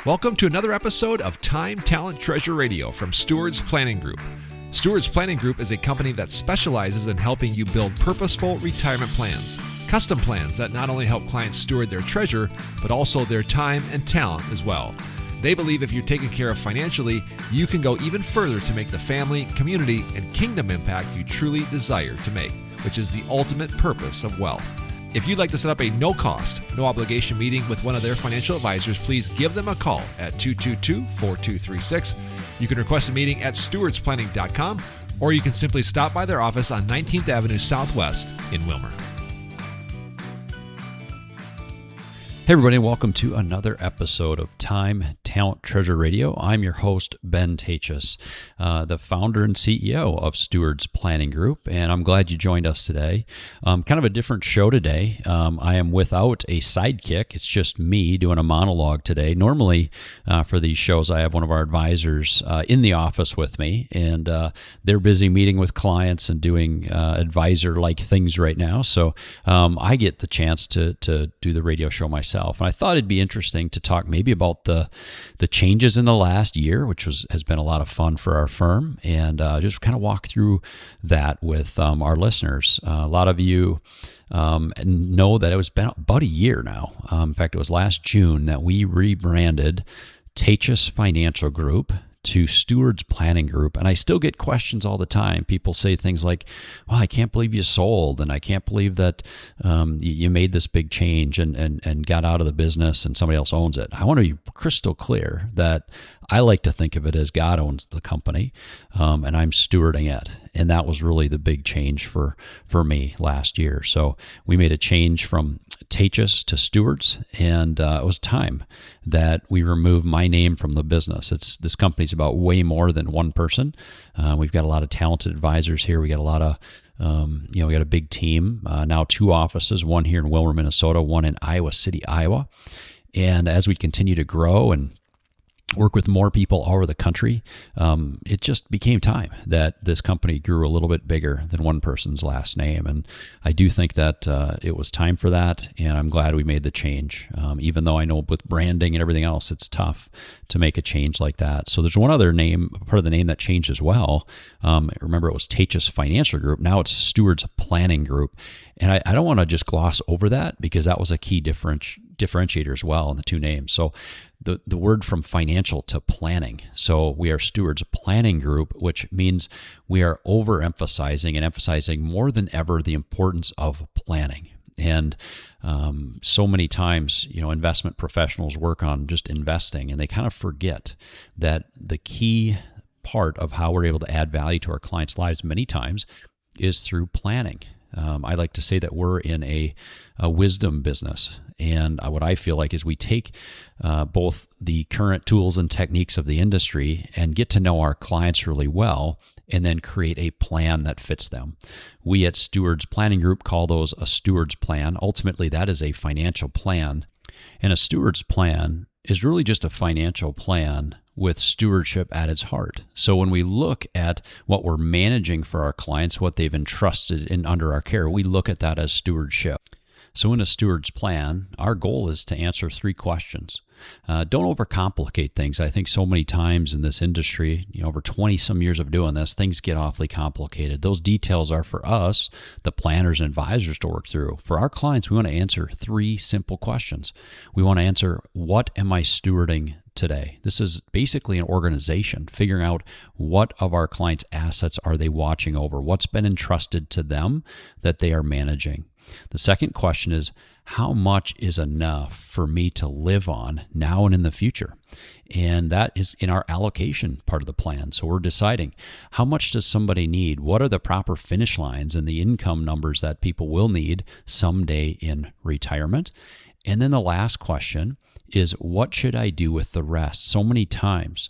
Welcome to another episode of Time, Talent, Treasure Radio from Stewards Planning Group. Stewards Planning Group is a company that specializes in helping you build purposeful retirement plans, custom plans that not only help clients steward their treasure, but also their time and talent as well. They believe if you're taken care of financially, you can go even further to make the family, community, and kingdom impact you truly desire to make, which is the ultimate purpose of wealth. If you'd like to set up a no-cost, no-obligation meeting with one of their financial advisors, please give them a call at 222-4236. You can request a meeting at stewardsplanning.com, or you can simply stop by their office on 19th Avenue Southwest in Wilmer. Hey everybody, welcome to another episode of Time, Talent, Treasure Radio. I'm your host, Ben Taatjes, the founder and CEO of Stewards Planning Group, and I'm glad you joined us today. Kind of a different show today. I am without a sidekick. It's just me doing a monologue today. Normally, for these shows, I have one of our advisors in the office with me, and they're busy meeting with clients and doing advisor-like things right now, so I get the chance to do the radio show myself. And I thought it'd be interesting to talk maybe about the changes in the last year, which has been a lot of fun for our firm, and just kind of walk through that with our listeners. A lot of you know that it was been about a year now. In fact, it was last June that we rebranded Taatjes Financial Group to Stewards Planning Group. And I still get questions all the time. People say things like, well, I can't believe you sold, and I can't believe that you made this big change and got out of the business and somebody else owns it. I want to be crystal clear that I like to think of it as God owns the company, and I'm stewarding it. And that was really the big change for me last year. So we made a change from Taatjes to Stewards, and it was time that we remove my name from the business. This company's about way more than one person. We've got a lot of talented advisors here. We got a lot of we got a big team, now 2 offices, one here in Wilmer, Minnesota, one in Iowa City, Iowa. And as we continue to grow and work with more people all over the country, it just became time that this company grew a little bit bigger than one person's last name. And I do think that it was time for that, and I'm glad we made the change. Even though I know with branding and everything else, it's tough to make a change like that. So there's one other name, part of the name that changed as well. Remember, it was Taatjes Financial Group. Now it's Stewards Planning Group. And I don't want to just gloss over that, because that was a key differentiator as well in the 2 names. So the word from financial to planning. So we are Stewards Planning Group, which means we are overemphasizing and emphasizing more than ever the importance of planning. And so many times, investment professionals work on just investing, and they kind of forget that the key part of how we're able to add value to our clients' lives many times is through planning. I like to say that we're in a wisdom business. And what I feel like is we take both the current tools and techniques of the industry and get to know our clients really well, and then create a plan that fits them. We at Stewards Planning Group call those a steward's plan. Ultimately, that is a financial plan. And a steward's plan is really just a financial plan with stewardship at its heart. So when we look at what we're managing for our clients, what they've entrusted in under our care, we look at that as stewardship. So in a steward's plan, our goal is to answer 3 questions. Don't overcomplicate things. I think so many times in this industry, over 20 some years of doing this, things get awfully complicated. Those details are for us, the planners and advisors, to work through. For our clients, we want to answer 3 simple questions. We want to answer, what am I stewarding today? This is basically an organization figuring out what of our clients' assets are they watching over, what's been entrusted to them that they are managing. The second question is, how much is enough for me to live on now and in the future? And that is in our allocation part of the plan. So we're deciding, how much does somebody need? What are the proper finish lines and the income numbers that people will need someday in retirement? And then the last question is, what should I do with the rest? So many times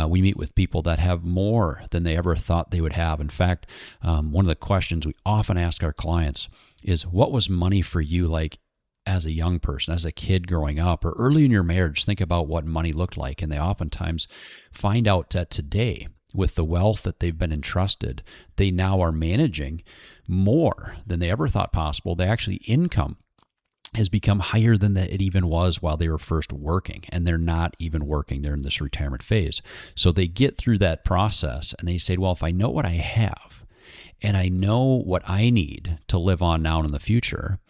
we meet with people that have more than they ever thought they would have. In fact, one of the questions we often ask our clients is, what was money for you like as a young person, as a kid growing up, or early in your marriage? Think about what money looked like. And they oftentimes find out that today, with the wealth that they've been entrusted, they now are managing more than they ever thought possible. They actually income has become higher than that it even was while they were first working, and they're not even working. They're in this retirement phase. So they get through that process and they say, well, if I know what I have and I know what I need to live on now and in the future,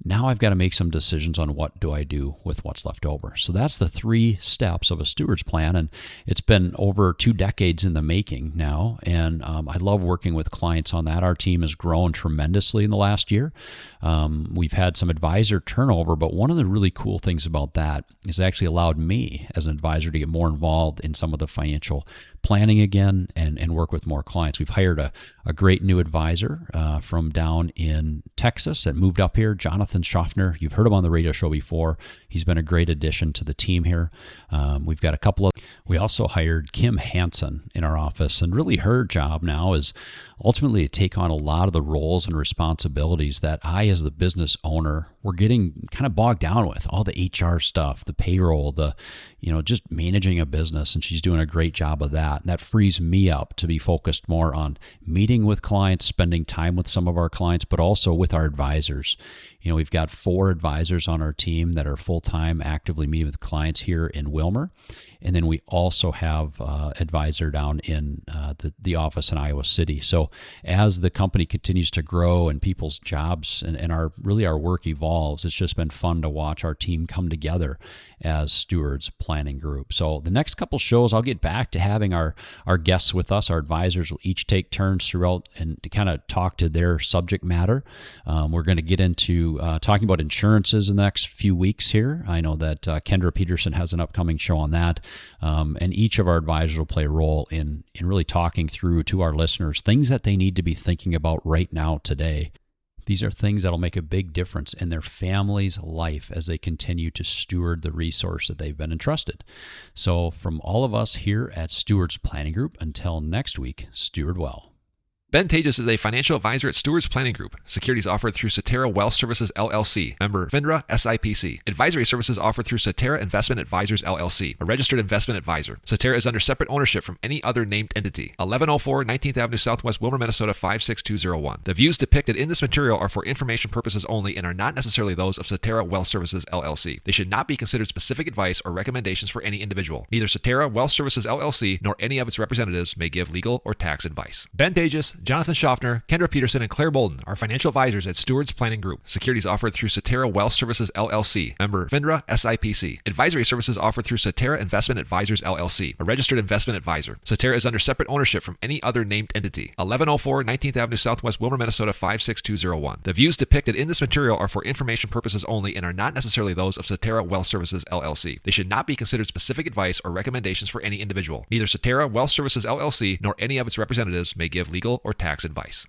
now I've got to make some decisions on what do I do with what's left over. So that's the 3 steps of a steward's plan, and it's been over 2 decades in the making now, and I love working with clients on that. Our team has grown tremendously in the last year. We've had some advisor turnover, but one of the really cool things about that is it actually allowed me as an advisor to get more involved in some of the financial planning again and work with more clients. We've hired a great new advisor from down in Texas that moved up here, Jonathan Schaffner. You've heard him on the radio show before. He's been a great addition to the team here. We've got a couple of... We also hired Kim Hansen in our office, and really her job now is ultimately to take on a lot of the roles and responsibilities that I, as the business owner, were getting kind of bogged down with. All the HR stuff, the payroll, just managing a business, and she's doing a great job of that. And that frees me up to be focused more on meeting with clients, spending time with some of our clients, but also with our advisors. We've got 4 advisors on our team that are full-time actively meeting with clients here in Wilmer. And then we also have advisor down in the office in Iowa City. So as the company continues to grow and people's jobs and our work evolves, it's just been fun to watch our team come together as Stewards Planning Group. So the next couple shows, I'll get back to having our guests with us. Our advisors will each take turns throughout and to kind of talk to their subject matter. We're going to get into talking about insurances in the next few weeks here. I know that Kendra Peterson has an upcoming show on that. And each of our advisors will play a role in really talking through to our listeners things that they need to be thinking about right now today. These are things that'll make a big difference in their family's life as they continue to steward the resource that they've been entrusted. So from all of us here at Stewards Planning Group, until next week, steward well. Ben Taatjes is a financial advisor at Stewards Planning Group. Securities offered through Cetera Wealth Services, LLC. Member FINRA SIPC. Advisory services offered through Cetera Investment Advisors, LLC. A registered investment advisor. Cetera is under separate ownership from any other named entity. 1104 19th Avenue Southwest, Wilmer, Minnesota 56201. The views depicted in this material are for information purposes only and are not necessarily those of Cetera Wealth Services, LLC. They should not be considered specific advice or recommendations for any individual. Neither Cetera Wealth Services, LLC nor any of its representatives may give legal or tax advice. Ben Taatjes, Jonathan Schaffner, Kendra Peterson, and Claire Bolden are financial advisors at Stewards Planning Group. Securities offered through Cetera Wealth Services, LLC. Member FINRA SIPC. Advisory services offered through Cetera Investment Advisors, LLC. A registered investment advisor. Cetera is under separate ownership from any other named entity. 1104 19th Avenue Southwest, Wilmer, Minnesota 56201. The views depicted in this material are for information purposes only and are not necessarily those of Cetera Wealth Services, LLC. They should not be considered specific advice or recommendations for any individual. Neither Cetera Wealth Services, LLC nor any of its representatives may give legal or tax advice.